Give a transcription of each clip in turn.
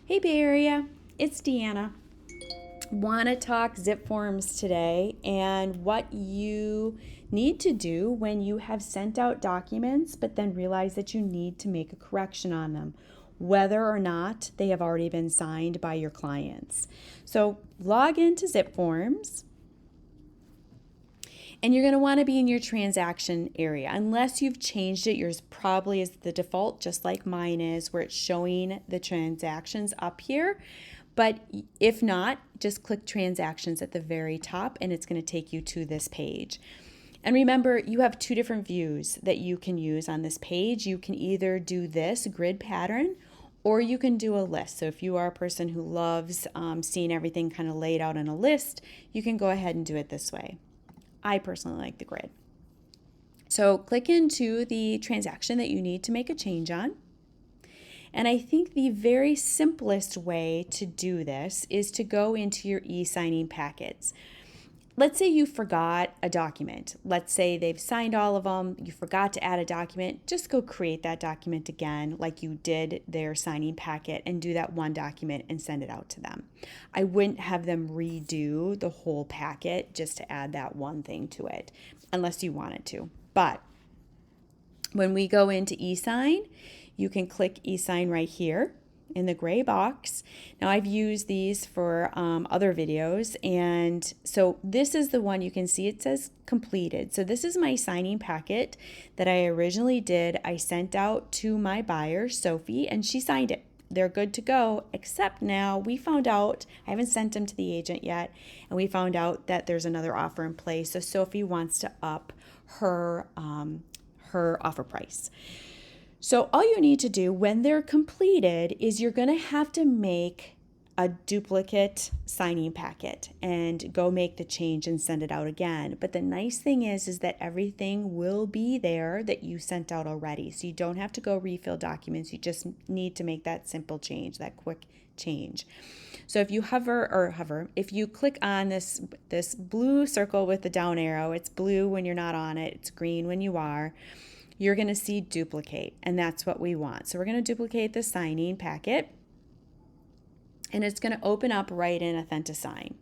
Hey Bay Area, it's Deanna. Want to talk zip forms today and what you need to do when you have sent out documents but then realize that you need to make a correction on them, whether or not they have already been signed by your clients. So log into zip forms. And you're going to want to be in your transaction area. Unless you've changed it, yours probably is the default, just like mine is, where it's showing the transactions up here. But if not, just click transactions at the very top and it's going to take you to this page. And remember, you have two different views that you can use on this page. You can either do this grid pattern or you can do a list. So if you are a person who loves seeing everything kind of laid out in a list, you can go ahead and do it this way. I personally like the grid. So click into the transaction that you need to make a change on. And I think the very simplest way to do this is to go into your e-signing packets. Let's say you forgot a document. Let's say they've signed all of them. You forgot to add a document. Just go create that document again like you did their signing packet and do that one document and send it out to them. I wouldn't have them redo the whole packet just to add that one thing to it unless you wanted to. But when we go into e-sign, you can click e-sign right here in the gray box. Now I've used these for other videos, and so this is the one you can see it says completed. So this is my signing packet that I originally did. I sent out to my buyer, Sophie, and she signed it. They're good to go, except now we found out, I haven't sent them to the agent yet, and we found out that there's another offer in place. So Sophie wants to up her offer price. So all you need to do when they're completed is you're going to have to make a duplicate signing packet and go make the change and send it out again. But the nice thing is that everything will be there that you sent out already. So you don't have to go refill documents. You just need to make that simple change, that quick change. So if you if you click on this blue circle with the down arrow, it's blue when you're not on it, it's green when you are. You're going to see duplicate, and that's what we want. So we're going to duplicate the signing packet, and it's going to open up right in Authentisign.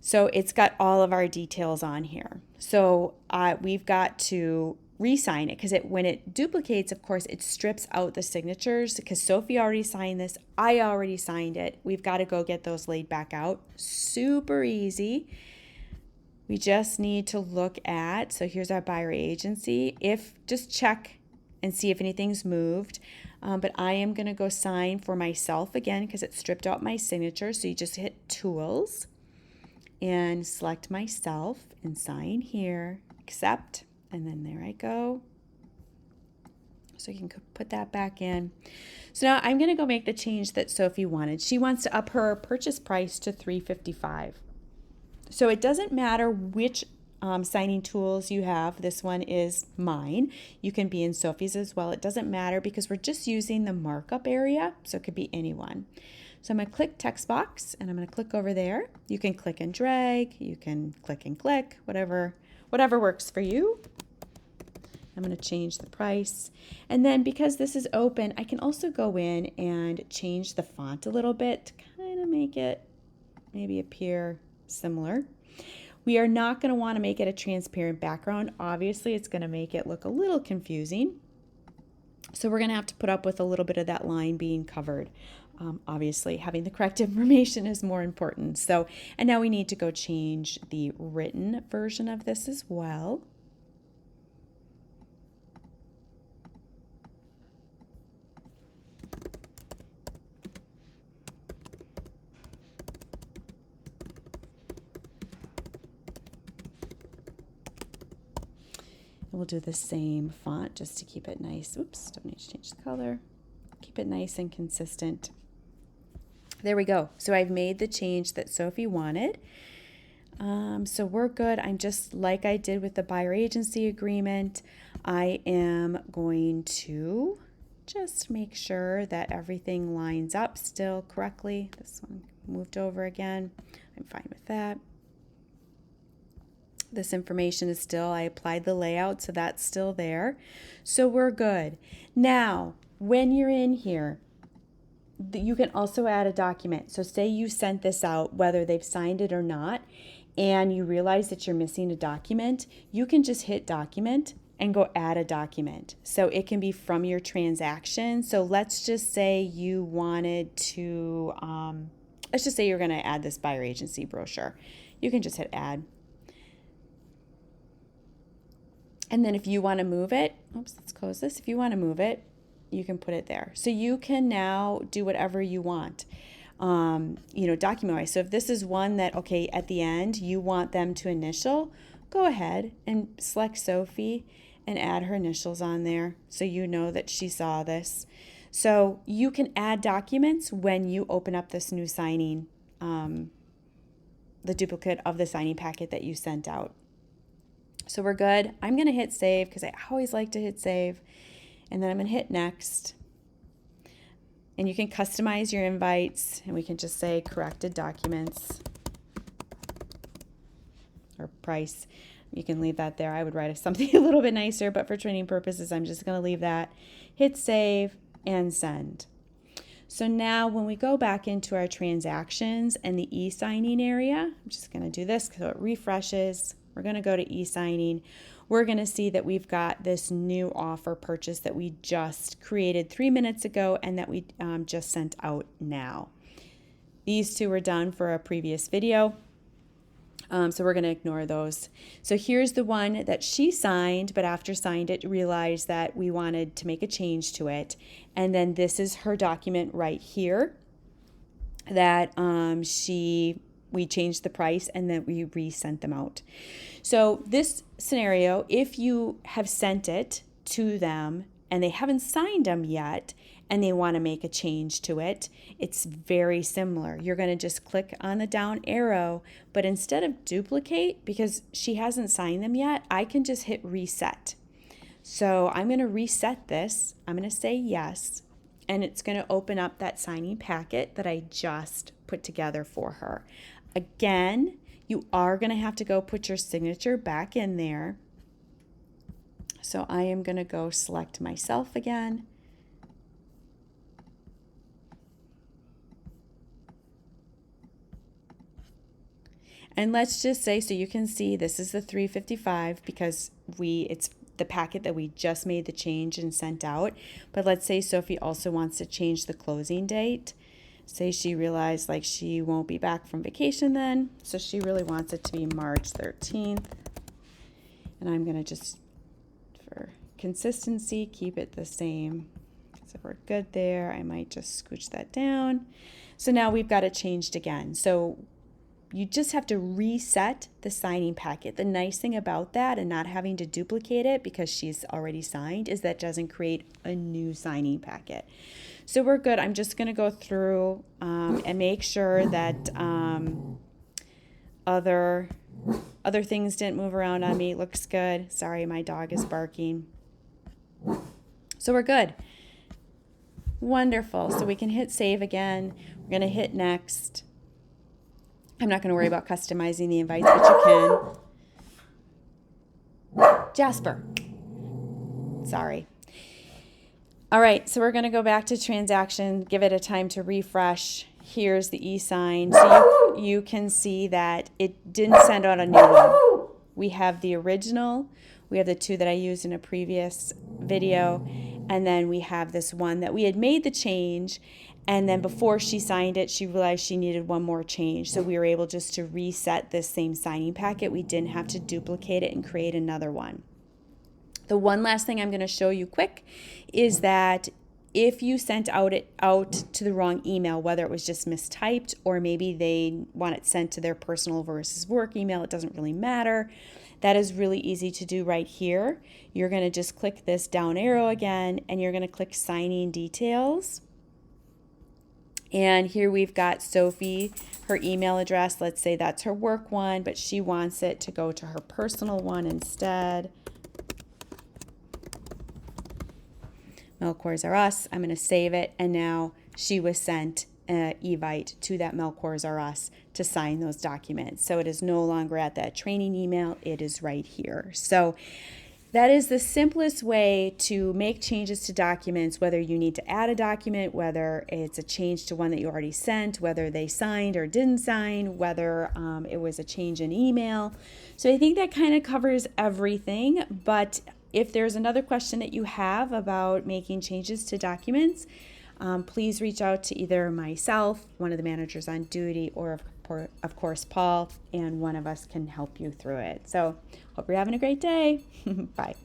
So it's got all of our details on here. So we've got to re-sign it because when it duplicates, of course, it strips out the signatures because Sophie already signed this. I already signed it. We've got to go get those laid back out. Super easy. We just need to look at, so here's our buyer agency. Just check and see if anything's moved. But I am going to go sign for myself again because it stripped out my signature. So you just hit Tools and select myself and sign here, accept, and then there I go. So you can put that back in. So now I'm going to go make the change that Sophie wanted. She wants to up her purchase price to $355. So it doesn't matter which signing tools you have. This one is mine. You can be in Sophie's as well. It doesn't matter because we're just using the markup area, so it could be anyone. So I'm going to click text box, and I'm going to click over there. You can click and drag. You can click and click, whatever works for you. I'm going to change the price. And then because this is open, I can also go in and change the font a little bit to kind of make it maybe appear similar. We are not going to want to make it a transparent background. Obviously, it's going to make it look a little confusing. So we're going to have to put up with a little bit of that line being covered. Obviously, having the correct information is more important. So, and now we need to go change the written version of this as well. We'll do the same font just to keep it nice. Oops, don't need to change the color. Keep it nice and consistent. There we go. So I've made the change that Sophie wanted. So we're good. I'm just like I did with the buyer agency agreement. I am going to just make sure that everything lines up still correctly. This one moved over again. I'm fine with that. This information is still, I applied the layout, so that's still there. So we're good. Now, when you're in here, you can also add a document. So say you sent this out, whether they've signed it or not, and you realize that you're missing a document, you can just hit document and go add a document. So it can be from your transaction. So let's just say you wanted to, let's just say you're going to add this buyer agency brochure. You can just hit add. And then if you want to move it, oops, let's close this. If you want to move it, you can put it there. So you can now do whatever you want, document-wise. So if this is one that, okay, at the end, you want them to initial, go ahead and select Sophie and add her initials on there so you know that she saw this. So you can add documents when you open up this new signing, the duplicate of the signing packet that you sent out. So we're good. I'm going to hit save because I always like to hit save. And then I'm going to hit next. And you can customize your invites, and we can just say corrected documents or price. You can leave that there. I would write something a little bit nicer, but for training purposes, I'm just going to leave that. Hit save and send. So now when we go back into our transactions and the e-signing area, I'm just going to do this so it refreshes. We're going to go to e-signing. We're going to see that we've got this new offer purchase that we just created 3 minutes ago and that we just sent out now. These two were done for a previous video. So we're going to ignore those. So here's the one that she signed, but after signed it, realized that we wanted to make a change to it. And then this is her document right here that we changed the price and then we resent them out. So this scenario, if you have sent it to them and they haven't signed them yet and they want to make a change to it, it's very similar. You're going to just click on the down arrow, but instead of duplicate, because she hasn't signed them yet, I can just hit reset. So I'm going to reset this. I'm going to say yes, and it's going to open up that signing packet that I just put together for her. Again, you are going to have to go put your signature back in there. So I am going to go select myself again. And let's just say, so you can see this is the 355 because it's the packet that we just made the change and sent out. But let's say Sophie also wants to change the closing date. Say she realized like she won't be back from vacation then, so she really wants it to be March 13th. And I'm going to just, for consistency, keep it the same. So we're good there. I might just scooch that down. So now we've got it changed again. So you just have to reset the signing packet. The nice thing about that and not having to duplicate it because she's already signed is that it doesn't create a new signing packet. So we're good. I'm just going to go through and make sure that other things didn't move around on me. Looks good. Sorry, my dog is barking. So we're good. Wonderful. So we can hit save again. We're going to hit next. I'm not going to worry about customizing the invites, but you can. Jasper. Sorry. All right, so we're going to go back to transaction, give it a time to refresh. Here's the e-sign. So you can see that it didn't send out a new one. We have the original. We have the two that I used in a previous video. And then we have this one that we had made the change. And then before she signed it, she realized she needed one more change. So we were able just to reset this same signing packet. We didn't have to duplicate it and create another one. The one last thing I'm going to show you quick is that if you sent out to the wrong email, whether it was just mistyped or maybe they want it sent to their personal versus work email, it doesn't really matter. That is really easy to do right here. You're going to just click this down arrow again, and you're going to click signing details. And here we've got Sophie, her email address. Let's say that's her work one, but she wants it to go to her personal one instead. Melcors Are Us. I'm going to save it, and now she was sent an evite to that Melcors Are Us to sign those documents. So it is no longer at that training email. It is right here. So that is the simplest way to make changes to documents, whether you need to add a document, whether it's a change to one that you already sent, whether they signed or didn't sign, whether it was a change in email. So I think that kind of covers everything. But if there's another question that you have about making changes to documents, please reach out to either myself, one of the managers on duty, or of course Paul, and one of us can help you through it. So hope you're having a great day. Bye.